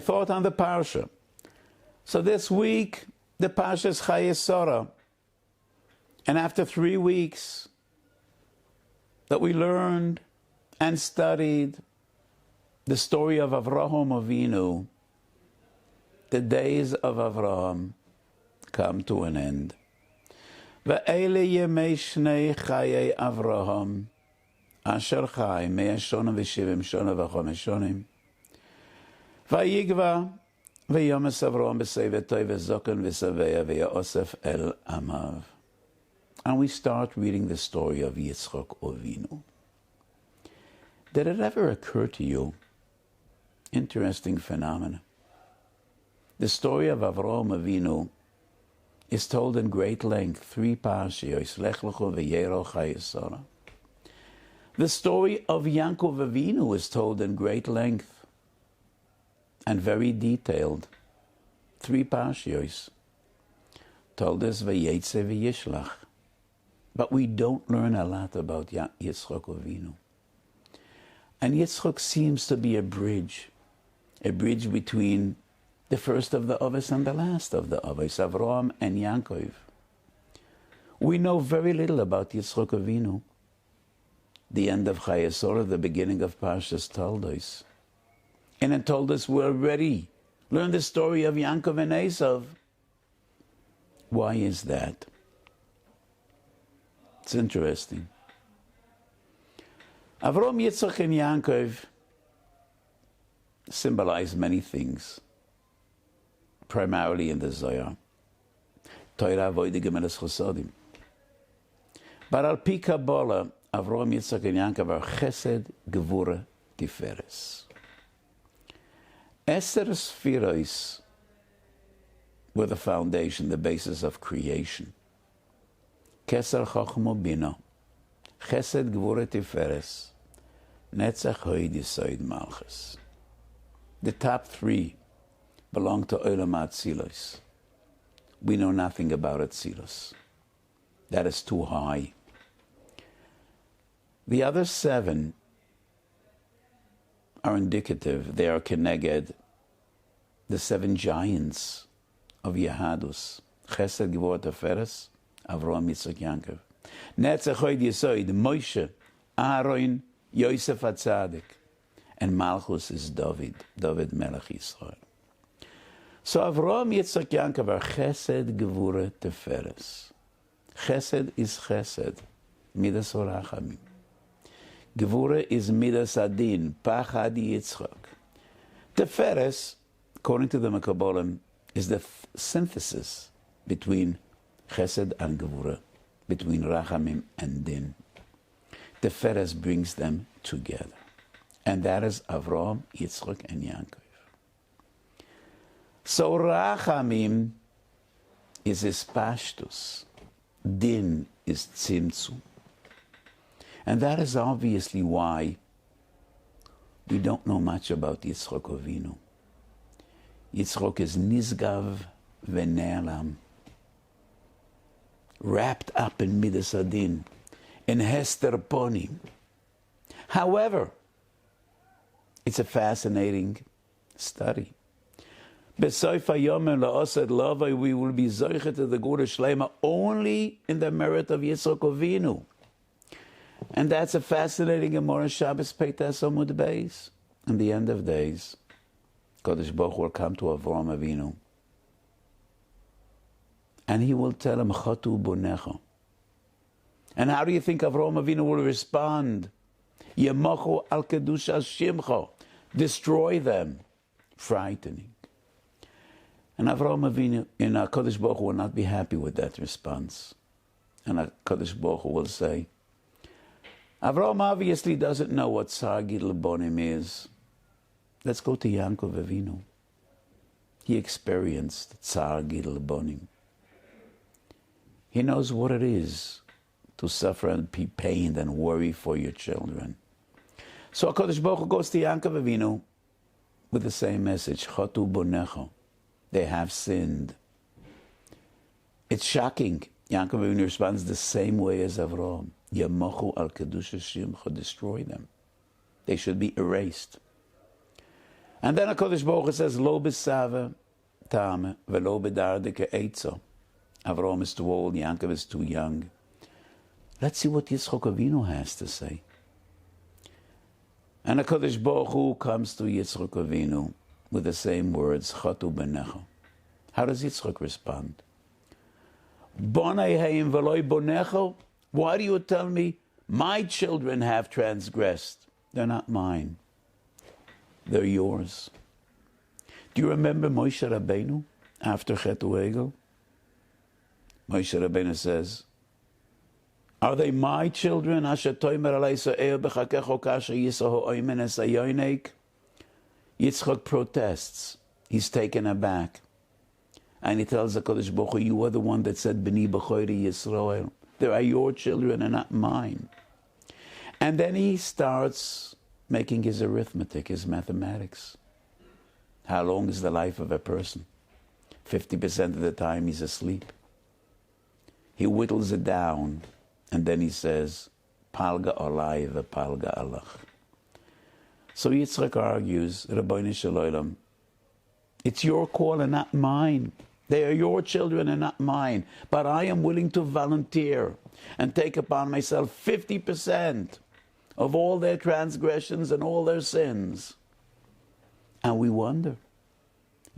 thought on the Parsha. So this week, the Parsha is Chayei. And after 3 weeks that we learned and studied the story of Avraham Avinu, the days of Avraham come to an end. Ve'ele yemei shnei Chayei Avraham, asher chai 170 shana v'chamesh shonim. Vayigva ve'yomes Avraham b'seivetoi v'zoken v'saveya ve'yosef el amav. And we start reading the story of Yitzchak Avinu. Did it ever occur to you? Interesting phenomena. The story of Avraham Avinu is told in great length, 3 parshiyos, Lech Lecho ve'Yero Chayei. The story of Yaakov Avinu is told in great length and very detailed, 3 parshiyos, told us Vayetze ve'Yishlach. But we don't learn a lot about Yitzchak Avinu. And Yitzchak seems to be a bridge between the first of the Avos and the last of the Avos, Avraham and Yaakov. We know very little about Yitzchak Avinu. The end of Chayei, the beginning of Parshat told us. And it told us we already learned the story of Yaakov and Esav. Why is that? It's interesting. Avraham, Yitzchak, and Yaakov symbolize many things, primarily in the Zohar. Torah, Avodah, Gemelos, Chosodim. But al pi Kabbalah, Avraham, Yitzchak, and Yaakov are Chesed, Gevura, Tiferes. Esther Spheros were the foundation, the basis of creation. Keser Chochmo Bina, Chesed Gvura Tiferes, Netzach Hoid Yisoid Malchus. The top 3 belong to Olam Atzilos. We know nothing about Atzilos. That is too high. The other 7 are indicative. They are keneged the 7 giants of Yehadus. Chesed Gvura Tiferes, Avraham, Yitzchak, Yaakov. Netzach Hoid Yisoid, Moshe, Aaron, Yosef HaTzadik. And Malchus is David Melech Yisrael. So Avraham, Yitzchak, Yaakov are Chesed, Gevura, Tiferes. Chesed is Chesed, Midas Orachamim. Gevura is Midas Adin, Pachad Yitzchak. Tiferes, according to the Mekabolim, is the synthesis between Chesed and Gevura, between Rachamim and Din. Tiferes brings them together. And that is Avraham, Yitzchak, and Yaakov. So Rachamim is Pashtus. Din is Tzimtzum. And that is obviously why we don't know much about Yitzchak Avinu. Yitzchak is Nizgav V'Ne'elam, wrapped up in Midas Adin, in Hester Ponim. However, it's a fascinating study. B'soif hayomer la'asad lavai, we will be zoichet to the Gura Shlema only in the merit of Yitzchak Avinu. And that's a fascinating Gemara Shabbos Peitas Amud Beis. In the end of days, Kodesh Baruch Hu will come to Avraham Avinu, and he will tell him, Chatu Bonecha. And how do you think Avraham Avinu will respond? Yemachu al kedusha shimcha, destroy them. Frightening. And Avraham Avinu, Kodesh Baruch Hu will not be happy with that response. And Kodesh Baruch Hu will say, Avraham obviously doesn't know what Tzar Gidul Bonim is. Let's go to Yaakov Avinu. He experienced Tzar Gidul Bonim. He knows what it is to suffer and be pained and worry for your children. So HaKadosh Baruch Hu goes to Yaakov Avinu with the same message, Chatu Bonecha. They have sinned. It's shocking. Yaakov Avinu responds the same way as Avraham. Yamachu al kedusha shimcha, destroy them. They should be erased. And then HaKadosh Baruch Hu says, Lo b'sava tame, velo b'dardike eitzo. Avraham is too old, Yaakov is too young. Let's see what Yitzchak Avinu has to say. And HaKadosh Baruch Hu comes to Yitzchak Avinu with the same words, Chatu b'necha. How does Yitzchak respond? Bonai heim v'loi bonecha? Why do you tell me my children have transgressed? They're not mine. They're yours. Do you remember Moshe Rabbeinu after Chet U'Egel? Moshe Rabbeinu says, are they my children? Yitzchak protests. He's taken aback. And he tells the HaKadosh Baruch Hu, you are the one that said, B'ni b'choiri Yisrael. They are your children and not mine. And then he starts making his arithmetic, his mathematics. How long is the life of a person? 50% of the time he's asleep. He whittles it down, and then he says, Palga olai v'palga alach. So Yitzchak argues, Rabbeinu Shalom, it's your call and not mine. They are your children and not mine. But I am willing to volunteer and take upon myself 50% of all their transgressions and all their sins. And we wonder,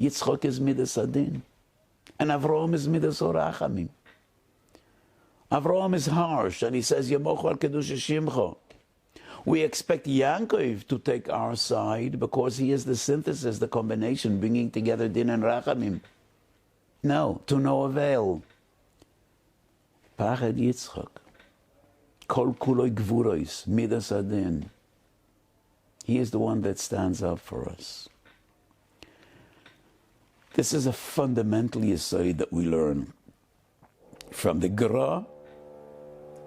Yitzchak is midas adin, and Avraham is midas orachamim. Avraham is harsh, and he says, Yemochu al kedusha shimcha. We expect Yaakov to take our side because he is the synthesis, the combination, bringing together din and rachamim. No, to no avail. Pachad Yitzchak. Kol kuloi gvurois, midas adin. He is the one that stands up for us. This is a fundamental yesod that we learn from the Gra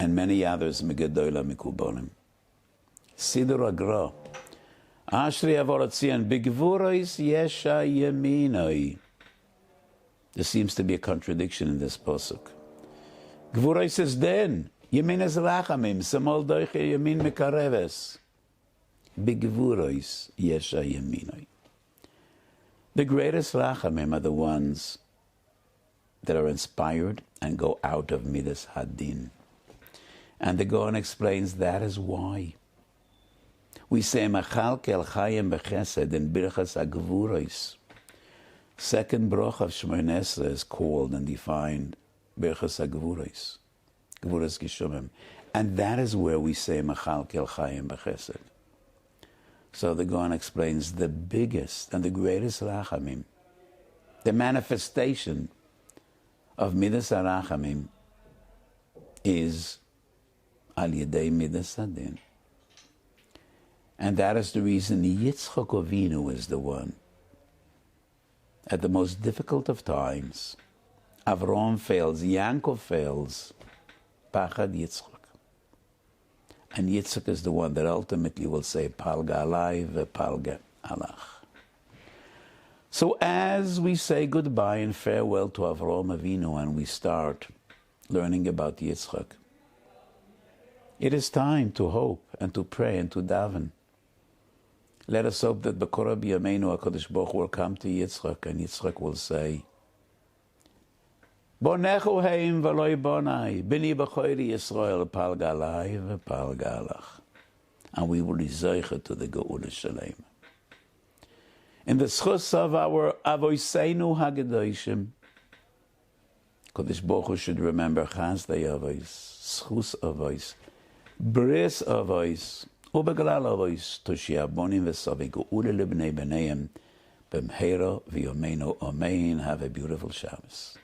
and many others, Megadola Mikubolim. Siddur HaGra. Ashri Avorotzian, Bigvurois Yesha Yeminoi. There seems to be a contradiction in this pasuk. Gvurois is den, Yemin is Rachamim, Samol Doiche Yemin Mekareves. Bigvurois Yesha Yeminoi. The greatest Rachamim are the ones that are inspired and go out of Midas Hadin. And the Gaon explains that is why. We say, Machal kel chayim b'chesed in birchas ha'gvuros. Second broch of Shemoneh Esrei is called and defined birchas ha'gvuros, gvuros gishumim. And that is where we say, Machal kel chayim b'chesed. So the Gaon explains the biggest and the greatest rachamim, the manifestation of Midas HaRachamim is Al Yedei Midas Hadin. And that is the reason Yitzchak Avinu is the one. At the most difficult of times, Avraham fails, Yaakov fails, Pachad Yitzchak. And Yitzchak is the one that ultimately will say, Palga alai v'palga alach. So as we say goodbye and farewell to Avraham Avinu and we start learning about Yitzchak, it is time to hope and to pray and to daven. Let us hope that B'Korah B'Yameinu HaKadosh Baruch Hu will come to Yitzchak and Yitzchak will say, Bonechu heim v'loi bonai, b'ni b'choiri Yisrael, palga alai v'palga alach. And we will rezoicha to the Geula Shalem. In the schus of our Avoseinu HaGedoshim, Kadosh Baruch Hu should remember Chazdei Avos, schus Avos, bris Avos, ubeglal Avos, Toshia Bonim v'Savi Geula Libnei B'neiim, B'mheira v'Yomeinu Amen. Have a beautiful Shabbos.